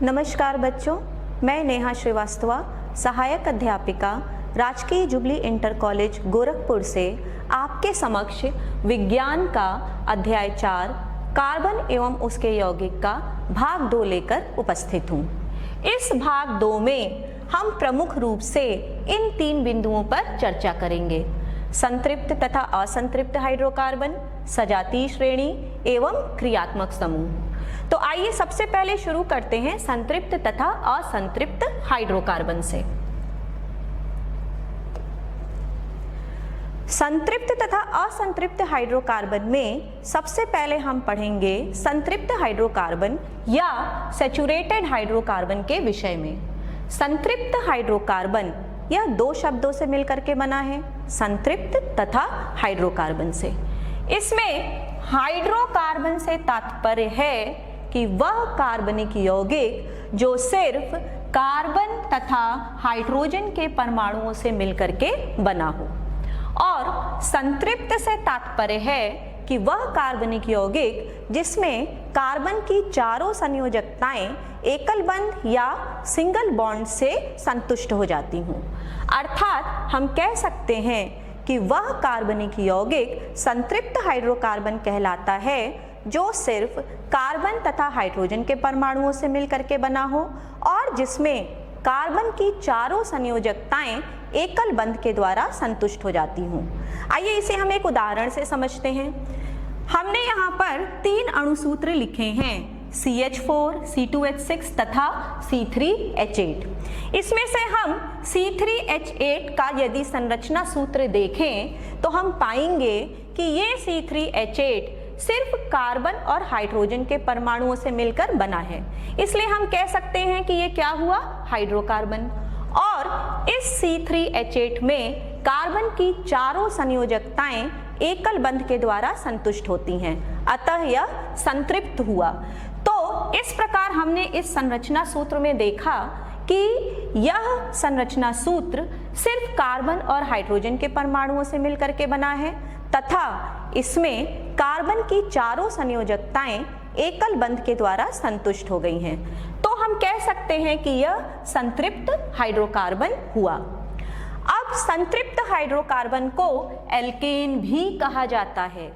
नमस्कार बच्चों, मैं नेहा श्रीवास्तव, सहायक अध्यापिका, राजकीय जुबली इंटर कॉलेज गोरखपुर से आपके समक्ष विज्ञान का अध्याय 4 कार्बन एवं उसके यौगिक का भाग 2 लेकर उपस्थित हूँ। इस भाग 2 में हम प्रमुख रूप से इन 3 बिंदुओं पर चर्चा करेंगे: संतृप्त तथा असंतृप्त हाइड्रोकार्बन, सजातीय श्रेणी एवं क्रियात्मक समूह। तो आइए सबसे पहले शुरू करते हैं संतृप्त तथा असंतृप्त हाइड्रोकार्बन से। संतृप्त तथा असंतृप्त हाइड्रोकार्बन में सबसे पहले हम पढ़ेंगे संतृप्त हाइड्रोकार्बन या सैचुरेटेड हाइड्रोकार्बन के विषय में। संतृप्त हाइड्रोकार्बन यह 2 शब्दों से मिलकर के बना है, संतृप्त तथा हाइड्रोकार्बन से। इसमें हाइड्रोकार्बन से तात्पर्य है कि वह कार्बनिक यौगिक जो सिर्फ कार्बन तथा हाइड्रोजन के परमाणुओं से मिलकर के बना हो, और संतृप्त से तात्पर्य है कि वह कार्बनिक यौगिक जिसमें कार्बन की चारों संयोजकताएं एकल बंध या सिंगल बॉन्ड से संतुष्ट हो जाती हों। अर्थात हम कह सकते हैं कि वह कार्बनिक यौगिक संतृप्त हाइड्रोकार्बन कहलाता है जो सिर्फ कार्बन तथा हाइड्रोजन के परमाणुओं से मिलकर के बना हो और जिसमें कार्बन की चारों संयोजकताएं एकल बंध के द्वारा संतुष्ट हो जाती हों। आइए इसे हम एक उदाहरण से समझते हैं। हमने यहाँ पर 3 अणुसूत्र लिखे हैं, CH4, C2H6 तथा C3H8। इसमें से हम C3H8 का यदि संरचना सूत्र देखें तो हम पाएंगे कि ये C3H8 सिर्फ कार्बन और हाइड्रोजन के परमाणुओं से मिलकर बना है, इसलिए हम कह सकते हैं कि ये क्या हुआ, हाइड्रोकार्बन। और इस C3H8 में कार्बन की चारों संयोजकताएं एकल बंध के द्वारा संतुष्ट होती हैं, अतः यह संतृप्त हुआ। तो इस प्रकार हमने इस संरचना सूत्र में देखा कि यह संरचना सूत्र सिर्फ कार्बन और हाइड्रोजन के परमाणुओं से मिलकर के बना है तथा इसमें कार्बन की चारों संयोजकताएं एकल बंध के द्वारा संतुष्ट हो गई हैं। तो हम कह सकते हैं कि यह संतृप्त हाइड्रोकार्बन हुआ। अब संतृप्त हाइड्रोकार्बन को एल्केन भी कहा जाता है।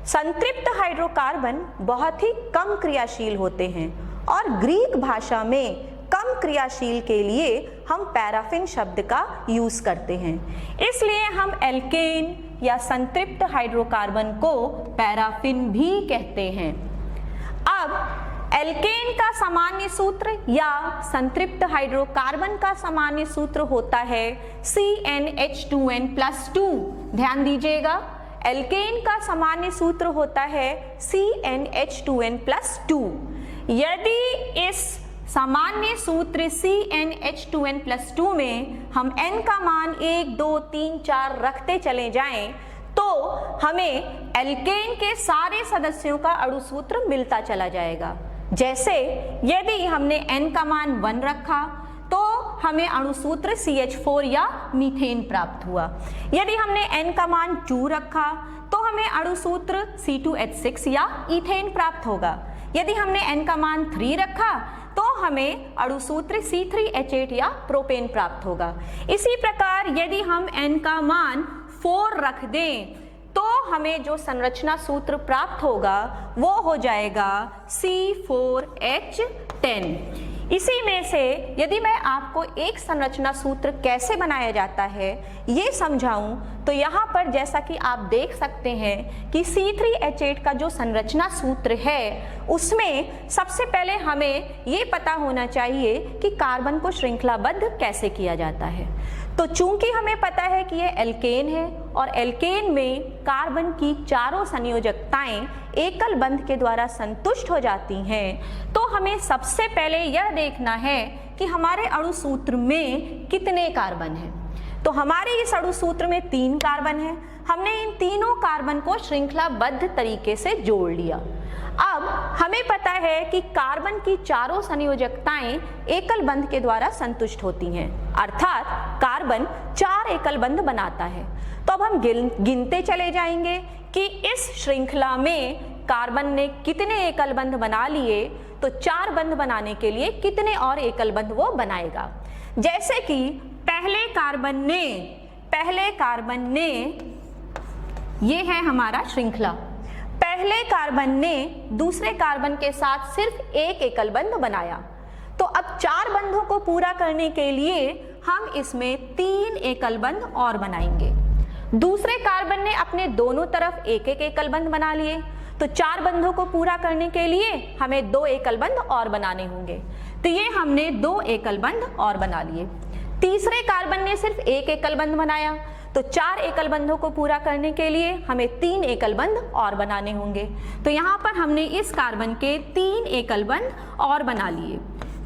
संतृप्त हाइड्रोकार्बन बहुत ही कम क्रियाशील होते हैं और ग्रीक भाषा में कम क्रियाशील के लिए हम पैराफिन शब्द का यूज करते हैं, इसलिए हम एल्केन या संतृप्त हाइड्रोकार्बन को पैराफिन भी कहते हैं। अब एल्केन का सामान्य सूत्र या संतृप्त हाइड्रोकार्बन का सामान्य सूत्र होता है CnH2n+2। ध्यान दीजिएगा, एल्केन का सामान्य सूत्र होता है CnH2n+2। यदि इस सामान्य सूत्र CnH2n+2 में हम n का मान 1, 2, 3, 4 रखते चले जाएं तो हमें एल्केन के सारे सदस्यों का अणुसूत्र मिलता चला जाएगा। जैसे यदि हमने n का मान 1 रखा तो हमें अणुसूत्र CH4 या मीथेन प्राप्त हुआ। यदि हमने n का मान 2 रखा तो हमें अणुसूत्र C2H6 या ईथेन प्राप्त होगा। यदि हमने n का मान 3 रखा तो हमें अणुसूत्र C3H8 या प्रोपेन प्राप्त होगा। इसी प्रकार यदि हम n का मान 4 रख दें तो हमें जो संरचना सूत्र प्राप्त होगा वो हो जाएगा C4H10। इसी में से यदि मैं आपको एक संरचना सूत्र कैसे बनाया जाता है ये समझाऊं तो यहाँ पर जैसा कि आप देख सकते हैं कि C3H8 का जो संरचना सूत्र है उसमें सबसे पहले हमें ये पता होना चाहिए कि कार्बन को श्रृंखलाबद्ध कैसे किया जाता है। तो चूंकि हमें पता है कि यह एल्केन है और एल्केन में कार्बन की चारों संयोजकताएं एकल बंध के द्वारा संतुष्ट हो जाती हैं, तो हमें सबसे पहले यह देखना है कि हमारे अणुसूत्र में कितने कार्बन हैं। तो हमारे इस अणुसूत्र में 3 कार्बन हैं। हमने इन तीनों कार्बन को श्रृंखलाबद्ध तरीके से जोड़ लिया। अब हमें पता है कि कार्बन की चारों संयोजकताएं एकल बंध के द्वारा संतुष्ट होती हैं, अर्थात कार्बन 4 एकल बंध बनाता है। तो अब हम गिनते चले जाएंगे कि इस श्रृंखला में कार्बन ने कितने एकल बंध बना लिए। तो 4 बंध बनाने के लिए कितने और एकल बंध वो बनाएगा। जैसे कि पहले कार्बन ने ये है हमारा श्रृंखला, पहले कार्बन ने दूसरे कार्बन के साथ सिर्फ एक एकल बंध बनाया, तो अब 4 बंधों को पूरा करने के लिए हम इसमें 3 एकल बंध और बनाएंगे। दूसरे कार्बन ने अपने दोनों तरफ एक एक एकल बंध बना लिए, तो 4 बंधों को पूरा करने के लिए हमें 2 एकल बंध और बनाने होंगे, तो ये हमने 2 एकल बंध और बना लिए। तीसरे कार्बन ने सिर्फ एक एकल बंध बनाया, तो 4 एकल बंधों को पूरा करने के लिए हमें 3 एकल बंध और बनाने होंगे, तो यहाँ पर हमने इस कार्बन के 3 एकल बंध और बना लिए।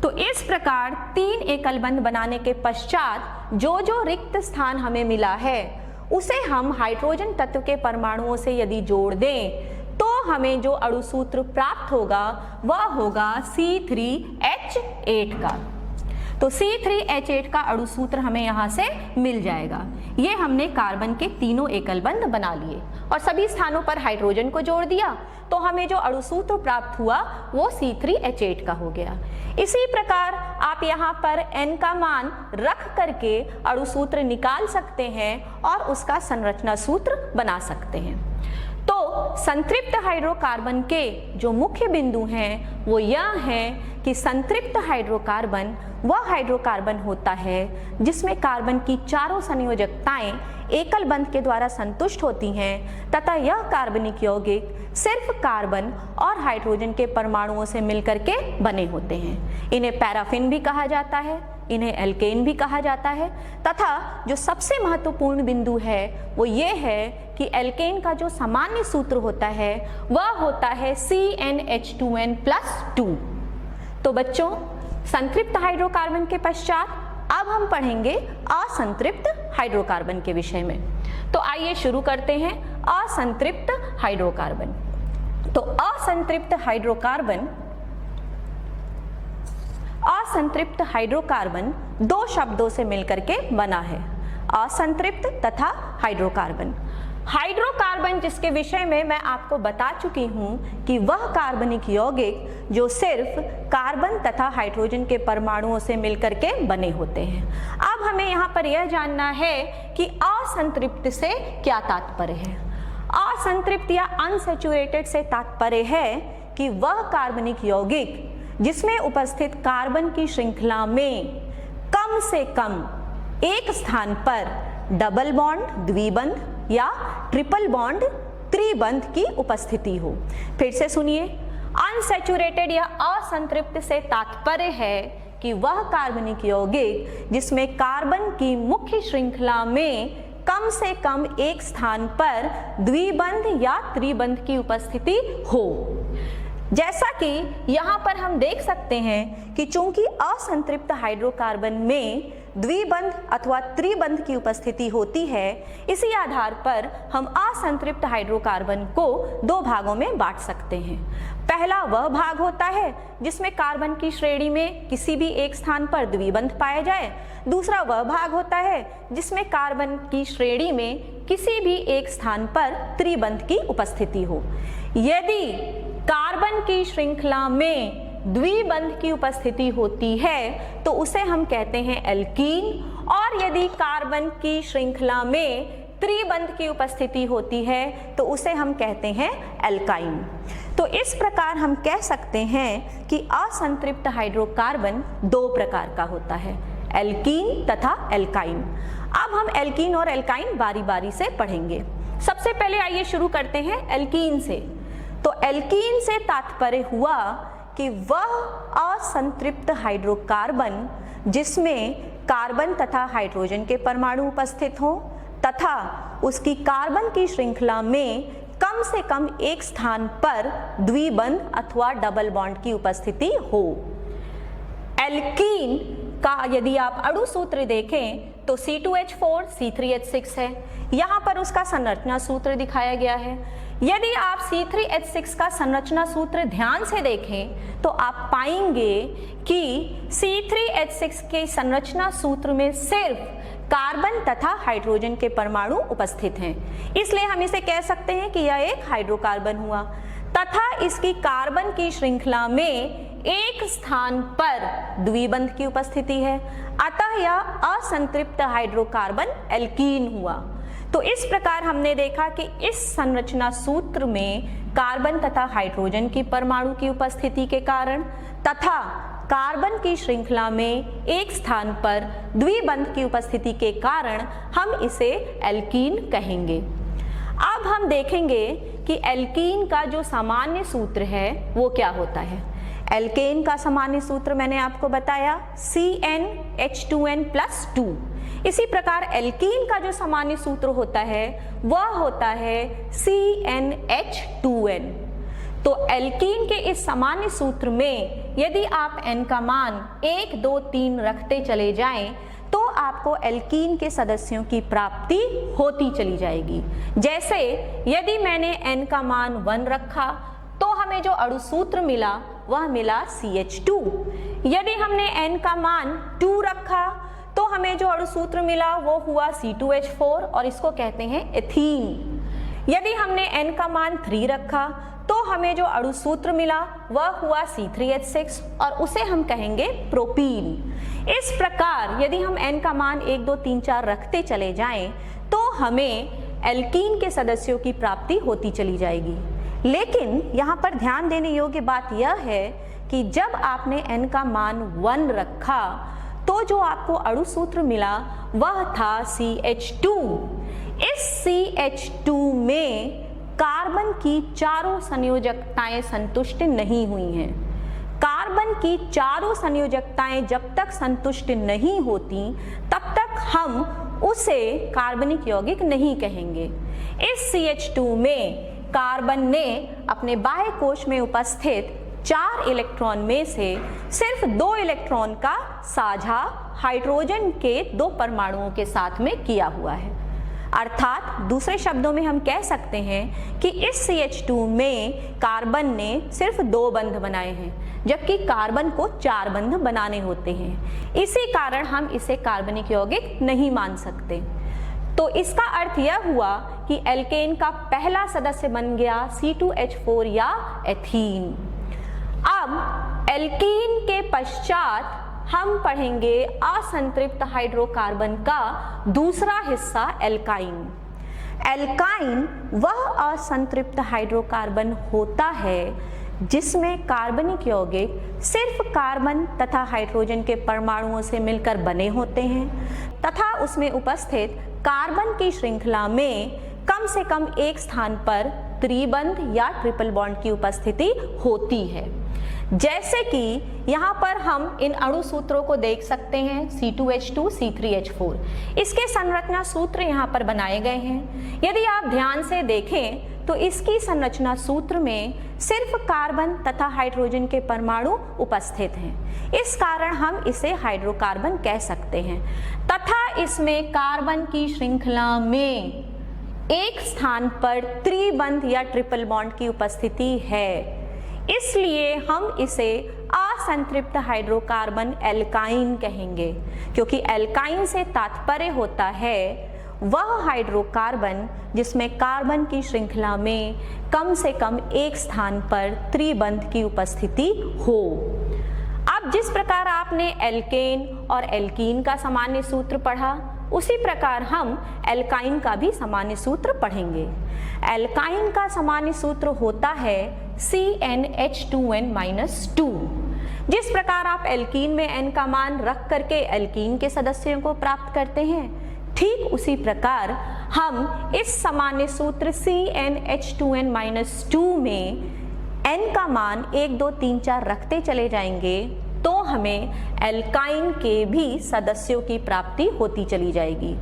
तो इस प्रकार 3 एकल बंध बनाने के पश्चात जो जो रिक्त स्थान हमें मिला है उसे हम हाइड्रोजन तत्व के परमाणुओं से यदि जोड़ दें तो हमें जो अणु सूत्र प्राप्त होगा वह होगा C3H8 का। तो C3H8 का अणु सूत्र हमें यहाँ से मिल जाएगा। ये हमने कार्बन के तीनों एकल बंध बना लिए और सभी स्थानों पर हाइड्रोजन को जोड़ दिया, तो हमें जो अणु सूत्र प्राप्त हुआ वो C3H8 का हो गया। इसी प्रकार आप यहाँ पर N का मान रख करके अणु सूत्र निकाल सकते हैं और उसका संरचना सूत्र बना सकते हैं। तो संतृप्त हाइड्रोकार्बन के जो मुख्य बिंदु हैं वो यह है कि संतृप्त हाइड्रोकार्बन वह हाइड्रोकार्बन होता है जिसमें कार्बन की चारों संयोजकताएं एकल बंध के द्वारा संतुष्ट होती हैं तथा यह कार्बनिक यौगिक सिर्फ कार्बन और हाइड्रोजन के परमाणुओं से मिलकर के बने होते हैं। इन्हें पैराफिन भी कहा जाता है, इन्हें एल्केन भी कहा जाता है तथा जो सबसे महत्वपूर्ण बिंदु है वो ये है कि एल्केन का जो सामान्य सूत्र होता है वह होता है CnH2n+2। तो बच्चों, संतृप्त हाइड्रोकार्बन के पश्चात अब हम पढ़ेंगे असंतृप्त हाइड्रोकार्बन के विषय में। तो आइए शुरू करते हैं असंतृप्त हाइड्रोकार्बन। तो असंतृप्त हाइड्रोकार्बन 2 शब्दों से मिलकर के बना है, असंतृप्त तथा हाइड्रोकार्बन। हाइड्रोकार्बन जिसके विषय में मैं आपको बता चुकी हूँ कि वह कार्बनिक यौगिक जो सिर्फ कार्बन तथा हाइड्रोजन के परमाणुओं से मिलकर के बने होते हैं। अब हमें यहाँ पर यह जानना है कि असंतृप्त से क्या तात्पर्य है। असंतृप्त या अनसैचुरेटेड से तात्पर्य है कि वह कार्बनिक यौगिक जिसमें उपस्थित कार्बन की श्रृंखला में कम से कम एक स्थान पर डबल बॉन्ड द्विबंध या ट्रिपल बॉन्ड त्रिबंध की उपस्थिति हो। फिर से सुनिए, अनसैचुरेटेड या असंतृप्त से तात्पर्य है कि वह कार्बनिक यौगिक जिसमें कार्बन की मुख्य श्रृंखला में कम से कम एक स्थान पर द्विबंध या त्रिबंध की उपस्थिति हो। जैसा कि यहाँ पर हम देख सकते हैं कि चूंकि असंतृप्त हाइड्रोकार्बन में द्विबंध अथवा त्रिबंध की उपस्थिति होती है, इसी आधार पर हम असंतृप्त हाइड्रोकार्बन को 2 भागों में बांट सकते हैं। पहला वह भाग होता है जिसमें कार्बन की श्रेणी में किसी भी एक स्थान पर द्विबंध पाया जाए। दूसरा वह भाग होता है जिसमें कार्बन की श्रेणी में किसी भी एक स्थान पर त्रिबंध की उपस्थिति हो। यदि कार्बन की श्रृंखला में द्विबंध की उपस्थिति होती है तो उसे हम कहते हैं एल्कीन, और यदि कार्बन की श्रृंखला में त्रिबंध की उपस्थिति होती है तो उसे हम कहते हैं एल्काइन। तो इस प्रकार हम कह सकते हैं कि असंतृप्त हाइड्रोकार्बन 2 प्रकार का होता है, एल्कीन तथा एल्काइन। अब हम एल्कीन और एल्काइन बारी बारी से पढ़ेंगे। सबसे पहले आइए शुरू करते हैं एल्कीन से। तो एल्कीन से तात्पर्य हुआ कि वह असंतृप्त हाइड्रोकार्बन जिसमें कार्बन तथा हाइड्रोजन के परमाणु उपस्थित हों तथा उसकी कार्बन की श्रृंखला में कम से कम एक स्थान पर द्विबंध अथवा डबल बॉन्ड की उपस्थिति हो। एल्कीन का यदि आप अणु सूत्र देखें तो C2H4 C3H6 है। यहाँ पर उसका संरचना सूत्र दिखाया गया है। यदि आप C3H6 का संरचना सूत्र ध्यान से देखें तो आप पाएंगे कि C3H6 के संरचना सूत्र में सिर्फ कार्बन तथा हाइड्रोजन के परमाणु उपस्थित हैं, इसलिए हम इसे कह सकते हैं कि यह एक हाइड्रोकार्बन हुआ। तथा इसकी कार्बन की श्रृंखला में एक स्थान पर द्विबंध की उपस्थिति है, अतः यह असंतृप्त हाइड्रोकार्बन एल्कीन हुआ। तो इस प्रकार हमने देखा कि इस संरचना सूत्र में कार्बन तथा हाइड्रोजन की परमाणु की उपस्थिति के कारण तथा कार्बन की श्रृंखला में एक स्थान पर द्विबंध की उपस्थिति के कारण हम इसे एल्कीन कहेंगे। अब हम देखेंगे कि एल्कीन का जो सामान्य सूत्र है वो क्या होता है। एल्केन का सामान्य सूत्र मैंने आपको बताया CnH2n+2। इसी प्रकार एल्कीन का जो सामान्य सूत्र होता है वह होता है CnH2n। तो एल्कीन के इस सामान्य सूत्र में यदि आप n का मान 1, 2, 3 रखते चले जाएं तो आपको एल्कीन के सदस्यों की प्राप्ति होती चली जाएगी। जैसे यदि मैंने n का मान 1 रखा तो हमें जो अणु सूत्र मिला वह मिला CH2। यदि हमने n का मान 2 रखा तो हमें जो अणु सूत्र मिला वो हुआ C2H4 और इसको कहते हैं एथीन। यदि हमने n का मान 3 रखा तो हमें जो अणु सूत्र मिला वह हुआ C3H6 और उसे हम कहेंगे प्रोपीन। इस प्रकार यदि हम n का मान 1, 2, 3, 4 रखते चले जाएं तो हमें एल्कीन के सदस्यों की प्राप्ति होती चली जाएगी। लेकिन यहाँ पर ध्यान देने योग्य बात यह है कि जब आपने n का मान 1 रखा तो जो आपको अणु सूत्र मिला वह था CH2। इस CH2 में कार्बन की चारों संयोजकताएं संतुष्ट नहीं हुई हैं। कार्बन की चारों संयोजकताएं जब तक संतुष्ट नहीं होती तब तक हम उसे कार्बनिक यौगिक नहीं कहेंगे। इस CH2 में कार्बन ने अपने बाह्य कोश में उपस्थित 4 इलेक्ट्रॉन में से सिर्फ 2 इलेक्ट्रॉन का साझा हाइड्रोजन के 2 परमाणुओं के साथ में किया हुआ है। अर्थात दूसरे शब्दों में हम कह सकते हैं कि इस CH2 में कार्बन ने सिर्फ 2 बंध बनाए हैं जबकि कार्बन को 4 बंध बनाने होते हैं। इसी कारण हम इसे कार्बनिक यौगिक नहीं मान सकते। तो इसका अर्थ यह हुआ कि एल्केन का पहला सदस्य बन गया C2H4 या एथीन। अब एल्कीन के पश्चात हम पढ़ेंगे असंतृप्त हाइड्रोकार्बन का दूसरा हिस्सा एल्काइन। एल्काइन वह असंतृप्त हाइड्रोकार्बन होता है जिसमें कार्बनिक यौगिक सिर्फ कार्बन तथा हाइड्रोजन के परमाणुओं से मिलकर बने होते हैं तथा उसमें उपस्थित कार्बन की श्रृंखला में कम से कम एक स्थान पर त्रिबंध या ट्रिपल बॉन्ड की उपस्थिति होती है। जैसे कि यहाँ पर हम इन अणु सूत्रों को देख सकते हैं C2H2, C3H4। इसके संरचना सूत्र यहाँ पर बनाए गए हैं। यदि आप ध्यान से देखें तो इसकी संरचना सूत्र में सिर्फ कार्बन तथा हाइड्रोजन के परमाणु उपस्थित हैं। इस कारण हम इसे हाइड्रोकार्बन कह सकते हैं तथा इसमें कार्बन की श्रृंखला में एक स्थान पर त्रिबंध या ट्रिपल बॉन्ड की उपस्थिति है। इसलिए हम इसे असंतृप्त हाइड्रोकार्बन एल्काइन कहेंगे, क्योंकि एल्काइन से तात्पर्य होता है वह हाइड्रोकार्बन जिसमें कार्बन की श्रृंखला में कम से कम एक स्थान पर त्रिबंध की उपस्थिति हो। अब जिस प्रकार आपने एल्केन और एल्कीन का सामान्य सूत्र पढ़ा उसी प्रकार हम एल्काइन का भी सामान्य सूत्र पढ़ेंगे। एल्काइन का सामान्य सूत्र होता है CnH2n-2। जिस प्रकार आप एल्कीन में n का मान रख करके एल्कीन के सदस्यों को प्राप्त करते हैं, ठीक उसी प्रकार हम इस सामान्य सूत्र CnH2n-2 में n का मान 1, 2, 3, 4 रखते चले जाएंगे तो हमें एल्काइन के भी सदस्यों की प्राप्ति होती चली जाएगी।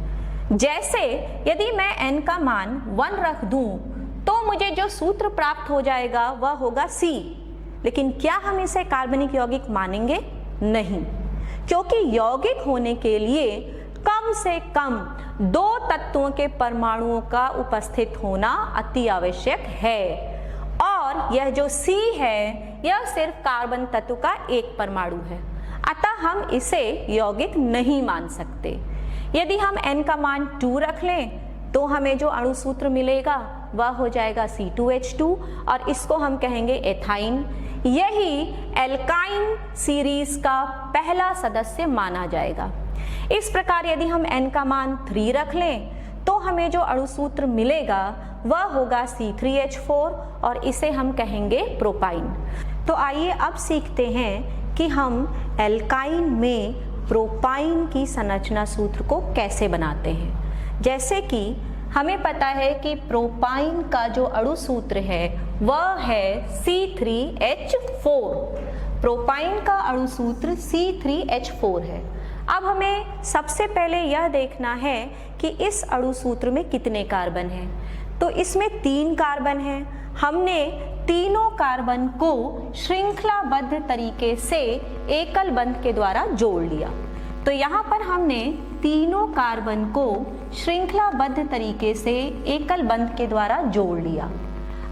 जैसे यदि मैं n का मान 1 रख दूं तो मुझे जो सूत्र प्राप्त हो जाएगा वह होगा C। लेकिन क्या हम इसे कार्बनिक यौगिक मानेंगे? नहीं, क्योंकि यौगिक होने के लिए कम से कम 2 तत्वों के परमाणुओं का उपस्थित होना अति आवश्यक है और यह जो C है यह सिर्फ कार्बन तत्व का एक परमाणु है, अतः हम इसे यौगिक नहीं मान सकते। यदि हम n का मान 2 रख लें तो हमें जो अणु सूत्र मिलेगा वह हो जाएगा C2H2 और इसको हम कहेंगे एथाइन। यही एल्काइन सीरीज का पहला सदस्य माना जाएगा। इस प्रकार यदि हम n का मान 3 रख लें तो हमें जो अणुसूत्र मिलेगा वह होगा C3H4 और इसे हम कहेंगे प्रोपाइन। तो आइए अब सीखते हैं कि हम एल्काइन में प्रोपाइन की संरचना सूत्र को कैसे बनाते हैं। जैसे कि हमें पता है कि प्रोपाइन का जो अणुसूत्र है वह है C3H4। प्रोपाइन का अणुसूत्र C3H4 है। अब हमें सबसे पहले यह देखना है कि इस अणुसूत्र में कितने कार्बन हैं। तो इसमें 3 कार्बन हैं। हमने तीनों कार्बन को श्रृंखलाबद्ध तरीके से एकल बंध के द्वारा जोड़ लिया। तो यहाँ पर हमने तीनों कार्बन को श्रृंखलाबद्ध तरीके से एकल बंध के द्वारा जोड़ लिया।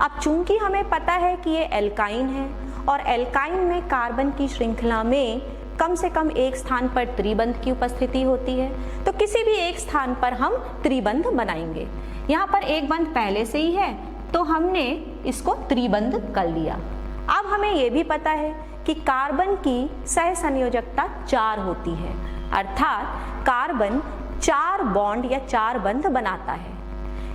अब चूंकि हमें पता है कि ये एल्काइन है और एल्काइन में कार्बन की श्रृंखला में कम से कम एक स्थान पर त्रिबंध की उपस्थिति होती है, तो किसी भी एक स्थान पर हम त्रिबंध बनाएंगे। यहाँ पर एक बंध पहले से ही है तो हमने इसको त्रिबंध कर लिया। अब हमें ये भी पता है कि कार्बन की सहसंयोजकता 4 होती है, अर्थात कार्बन 4 बॉन्ड या 4 बंध बनाता है।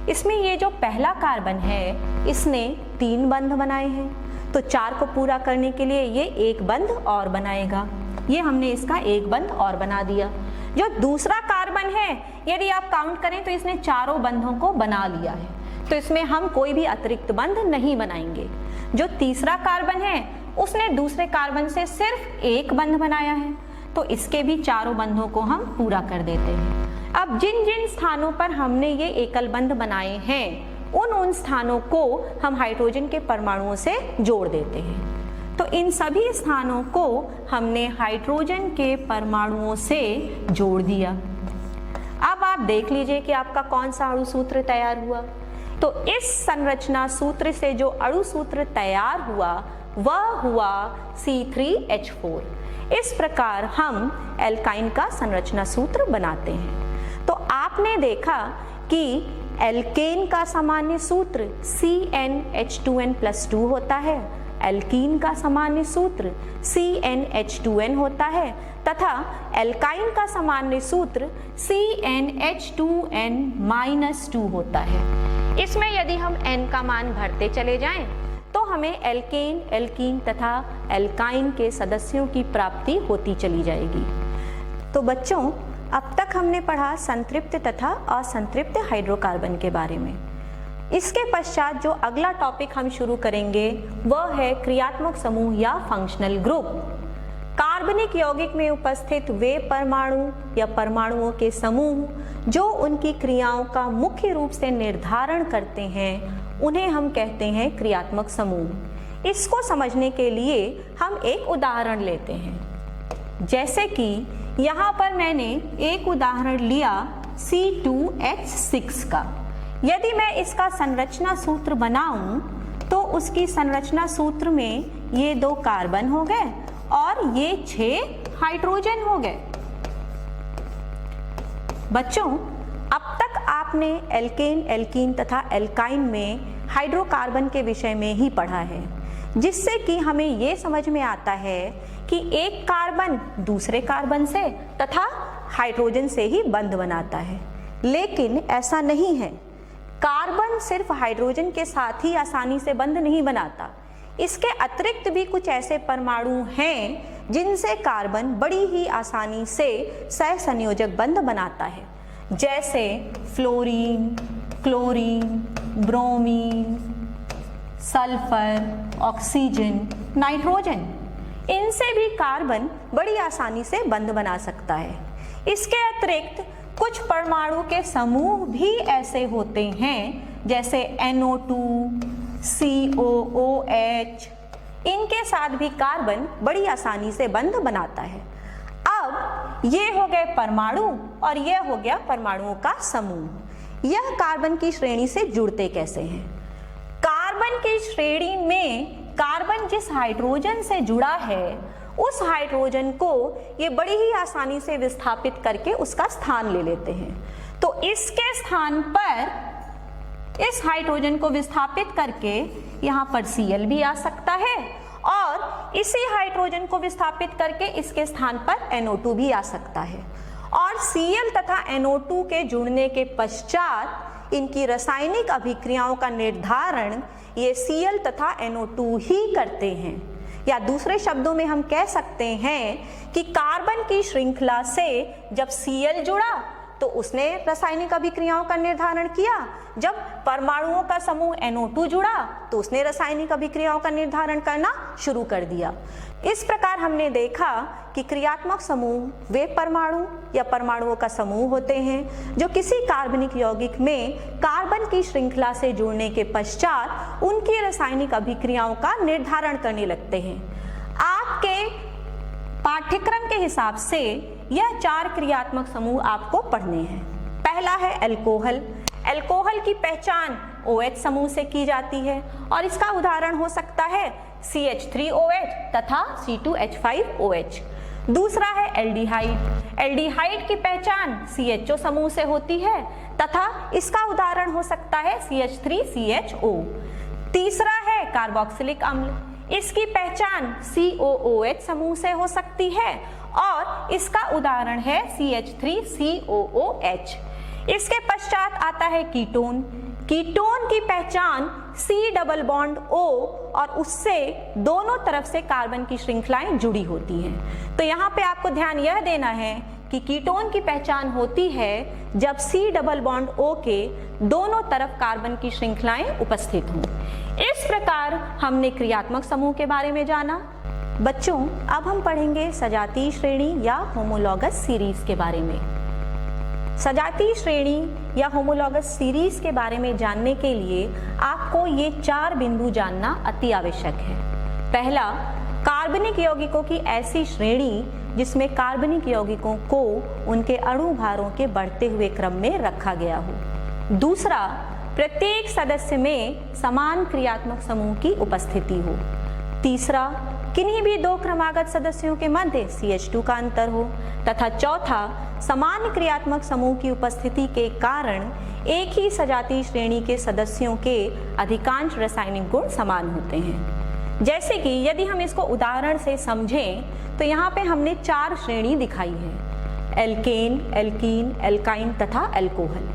इसमें ये जो पहला कार्बन है इसने 3 बंध बनाए हैं, तो 4 को पूरा करने के लिए ये एक बंध और बनाएगा। ये हमने इसका एक बंध और बना दिया। जो दूसरा कार्बन है यदि आप काउंट करें तो इसने चारों बंधों को बना लिया है, तो इसमें हम कोई भी अतिरिक्त बंध नहीं बनाएंगे। जो तीसरा कार्बन है उसने दूसरे कार्बन से सिर्फ एक बंध बनाया है, तो इसके भी चारों बंधों को हम पूरा कर देते हैं। अब जिन जिन स्थानों पर हमने ये एकल बंध बनाए हैं उन स्थानों को हम हाइड्रोजन के परमाणुओं से जोड़ देते हैं। तो इन सभी स्थानों को हमने हाइड्रोजन के परमाणुओं से जोड़ दिया। अब आप देख लीजिए कि आपका कौन सा अणुसूत्र तैयार हुआ। तो इस संरचना सूत्र से जो अणुसूत्र तैयार हुआ वह हुआ C3H4। इस प्रकार हम एल्काइन का संरचना सूत्र बनाते हैं। तो आपने देखा कि एल्केन का सामान्य सूत्र CnH2n+2 होता है, एल्कीन का सामान्य सूत्र CnH2n होता है तथा एल्काइन का सामान्य सूत्र CnH2n-2 होता है। इसमें यदि हम n का मान भरते चले जाएं तो हमें एल्केन, एल्कीन तथा एल्काइन के सदस्यों की प्राप्ति होती चली जाएगी। तो बच्चों, अब तक हमने पढ़ा संतृप्त तथा असंतृप्त हाइड्रोकार्बन के बारे में। इसके पश्चात जो अगला टॉपिक हम शुरू करेंगे वह है क्रियात्मक समूह या फंक्शनल ग्रुप। कार्बनिक यौगिक में उपस्थित वे परमाणु या परमाणुओं के समूह जो उनकी क्रियाओं का मुख्य रूप से निर्धारण करते हैं उन्हें हम कहते हैं क्रियात्मक समूह। इसको समझने के लिए हम एक उदाहरण लेते हैं। जैसे कि यहाँ पर मैंने एक उदाहरण लिया C2H6 का। यदि मैं इसका संरचना सूत्र बनाऊं तो उसकी संरचना सूत्र में ये 2 कार्बन हो गए और ये 6 हाइड्रोजन हो गए। बच्चों, अब तक आपने एल्केन, एल्कीन तथा एल्काइन में हाइड्रोकार्बन के विषय में ही पढ़ा है, जिससे कि हमें ये समझ में आता है कि एक कार्बन दूसरे कार्बन से तथा हाइड्रोजन से ही बंध बनाता है। लेकिन ऐसा नहीं है। कार्बन सिर्फ हाइड्रोजन के साथ ही आसानी से बंध नहीं बनाता, इसके अतिरिक्त भी कुछ ऐसे परमाणु हैं जिनसे कार्बन बड़ी ही आसानी से सहसंयोजक बंध बनाता है, जैसे fluorine, chlorine, bromine, sulphur, oxygen, nitrogen. इनसे भी कार्बन बड़ी आसानी से बंध बना सकता है। इसके अतिरिक्त कुछ परमाणु के समूह भी ऐसे होते हैं जैसे NO2, COOH, इनके साथ भी कार्बन बड़ी आसानी से बंध बनाता है। अब ये हो गए परमाणु और यह हो गया परमाणुओं का समूह। यह कार्बन की श्रेणी से जुड़ते कैसे हैं? कार्बन की श्रेणी में कार्बन जिस हाइड्रोजन से जुड़ा है उस हाइड्रोजन को ये बड़ी ही आसानी से विस्थापित करके उसका स्थान ले लेते हैं। तो इसके स्थान पर इस हाइड्रोजन को विस्थापित करके यहाँ पर Cl भी आ सकता है और इसी हाइड्रोजन को विस्थापित करके इसके स्थान पर NO2 भी आ सकता है। और Cl तथा NO2 के जुड़ने के पश्चात इनकी रासायनिक अभिक्रियाओं का निर्धारण ये Cl तथा NO2 ही करते हैं। या दूसरे शब्दों में हम कह सकते हैं कि कार्बन की श्रृंखला से जब Cl जुड़ा तो उसने रासायनिक अभिक्रियाओं का निर्धारण किया, जब परमाणुओं का समूह NO2 जुड़ा तो उसने रासायनिक अभिक्रियाओं का निर्धारण करना शुरू कर दिया। इस प्रकार हमने देखा कि क्रियात्मक समूह वे परमाणु या परमाणुओं का समूह होते हैं जो किसी कार्बनिक यौगिक में कार्बन की श्रृंखला से जुड़ने के पश्चात उनकी रासायनिक अभिक्रियाओं का निर्धारण करने लगते हैं। आपके पाठ्यक्रम के हिसाब से यह 4 क्रियात्मक समूह आपको पढ़ने हैं। पहला है अल्कोहल। अल्कोहल की पहचान OH समूह से की जाती है और इसका उदाहरण हो सकता है CH3OH तथा C2H5OH। दूसरा है एल्डिहाइड। एल्डिहाइड की पहचान CHO समूह से होती है तथा इसका उदाहरण हो सकता है CH3CHO। तीसरा है कार्बोक्सिलिक अम्ल। इसकी पहचान COOH समूह से हो सकती है और इसका उदाहरण है CH3COOH। इसके पश्चात आता है कीटोन। कीटोन की पहचान C डबल बॉन्ड O और उससे दोनों तरफ से कार्बन की श्रृंखलाएं जुड़ी होती हैं। तो यहाँ पे आपको ध्यान यह देना है कि कीटोन की पहचान होती है जब C डबल बॉन्ड O के दोनों तरफ कार्बन की श्रृंखलाएं उपस्थित हों। इस प्रकार हमने क्रियात्मक समूह के बारे में जाना। बच्चों, अब हम पढ़ेंगे सजातीय श्रेणी या होमोलॉगस सीरीज के बारे में। सजातीय श्रेणी या होमोलॉगस सीरीज के बारे में जानने के लिए आपको ये 4 बिंदु जानना अति आवश्यक है। पहला, कार्बनिक यौगिकों की ऐसी श्रेणी जिसमें कार्बनिक यौगिकों को उनके अणु भारों के बढ़ते हुए क्रम में रखा गया हो। दूसरा, प्रत्येक सदस्य में समान क्रियात्मक समूह की उपस्थिति हो। तीसरा, किन्हीं भी 2 क्रमागत सदस्यों के मध्य CH2 का अंतर हो। तथा चौथा, समान क्रियात्मक समूह की उपस्थिति के कारण एक ही सजातीय श्रेणी के सदस्यों के अधिकांश रासायनिक गुण समान होते हैं। जैसे कि यदि हम इसको उदाहरण से समझें तो यहाँ पे हमने 4 श्रेणी दिखाई है, एल्केन, एल्कीन, एल्काइन तथा अल्कोहल।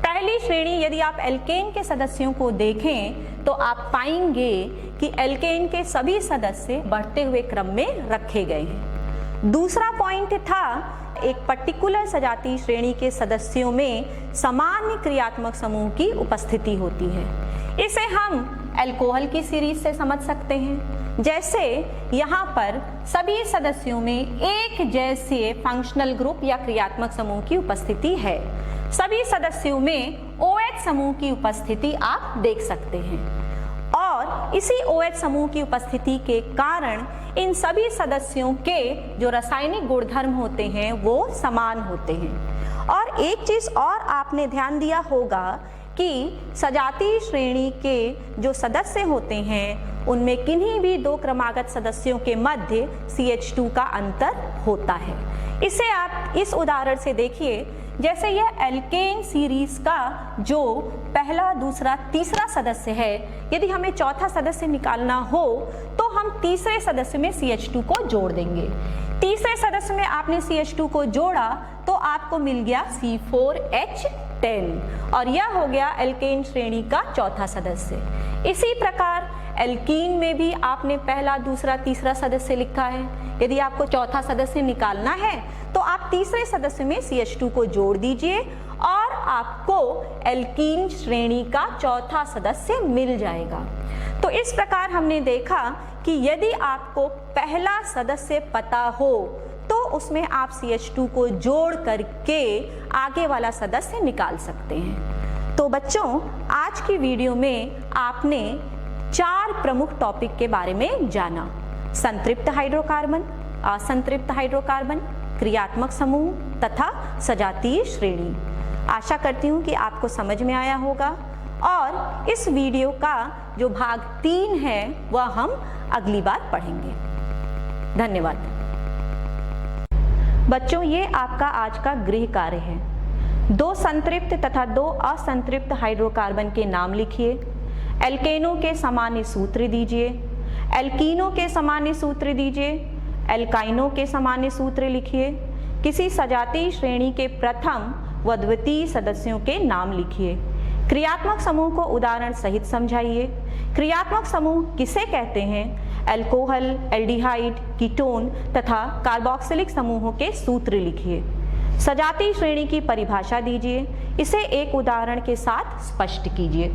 पहली श्रेणी यदि आप एल्केन के सदस्यों को देखें तो आप पाएंगे कि एल्केन के सभी सदस्य बढ़ते हुए क्रम में रखे गए हैं। दूसरा पॉइंट था, एक पर्टिकुलर सजातीय श्रेणी के सदस्यों में सामान्य क्रियात्मक समूह की उपस्थिति होती है। इसे हम अल्कोहल की सीरीज से समझ सकते हैं। जैसे यहाँ पर सभी सदस्यों में एक जैसे फंक्शनल ग्रुप या क्रियात्मक समूह की उपस्थिति है। सभी सदस्यों में OH समूह की उपस्थिति आप देख सकते हैं और इसी OH समूह की उपस्थिति के कारण इन सभी सदस्यों के जो रासायनिक गुणधर्म होते हैं वो समान होते हैं। और एक चीज और आपने ध्यान दिया होगा कि सजातीय श्रेणी के जो सदस्य होते हैं उनमें किन्हीं भी 2 क्रमागत सदस्यों के मध्य CH2 का अंतर होता है। इसे आप इस उदाहरण से देखिए, जैसे यह एल्केन सीरीज का जो पहला, दूसरा, तीसरा सदस्य है, यदि हमें चौथा सदस्य निकालना हो तो हम तीसरे सदस्य में CH2 को जोड़ देंगे। तीसरे सदस्य में आपने CH2 को जोड़ा तो आपको मिल गया C4H10 और यह हो गया एल्केन श्रेणी का चौथा सदस्य। इसी प्रकार एल्कीन में भी आपने पहला, दूसरा, तीसरा सदस्य लिखा है। यदि आपको चौथा सदस्य निकालना है तो आप तीसरे सदस्य में CH2 को जोड़ दीजिए और आपको एल्कीन श्रेणी का चौथा सदस्य मिल जाएगा। तो इस प्रकार हमने देखा कि यदि आपको पहला सदस्य पता हो तो उसमें आप CH2 को जोड़ करके आगे वाला सदस्य निकाल सकते हैं। तो बच्चों, आज की वीडियो में आपने 4 प्रमुख टॉपिक के बारे में जाना। संतृप्त हाइड्रोकार्बन, असंतृप्त हाइड्रोकार्बन, क्रियात्मक समूह तथा सजातीय श्रेणी। आशा करती हूँ कि आपको समझ में आया होगा और इस वीडियो का जो भाग 3 है वह हम अगली बार पढ़ेंगे। धन्यवाद। बच्चों, ये आपका आज का गृह कार्य है। दो संतृप्त तथा दो असंतृप्त हाइड्रोकार्बन के नाम लिखिए। एल्केनों के सामान्य सूत्र दीजिए। एल्कीनों के सामान्य सूत्र दीजिए। एल्काइनों के सामान्य सूत्र लिखिए। किसी सजातीय श्रेणी के प्रथम व द्वितीय सदस्यों के नाम लिखिए। क्रियात्मक समूह को उदाहरण सहित समझाइए। क्रियात्मक समूह किसे कहते हैं? अल्कोहल, एल्डिहाइड, कीटोन तथा कार्बोक्सिलिक समूहों के सूत्र लिखिए। सजातीय श्रेणी की परिभाषा दीजिए। इसे एक उदाहरण के साथ स्पष्ट कीजिए।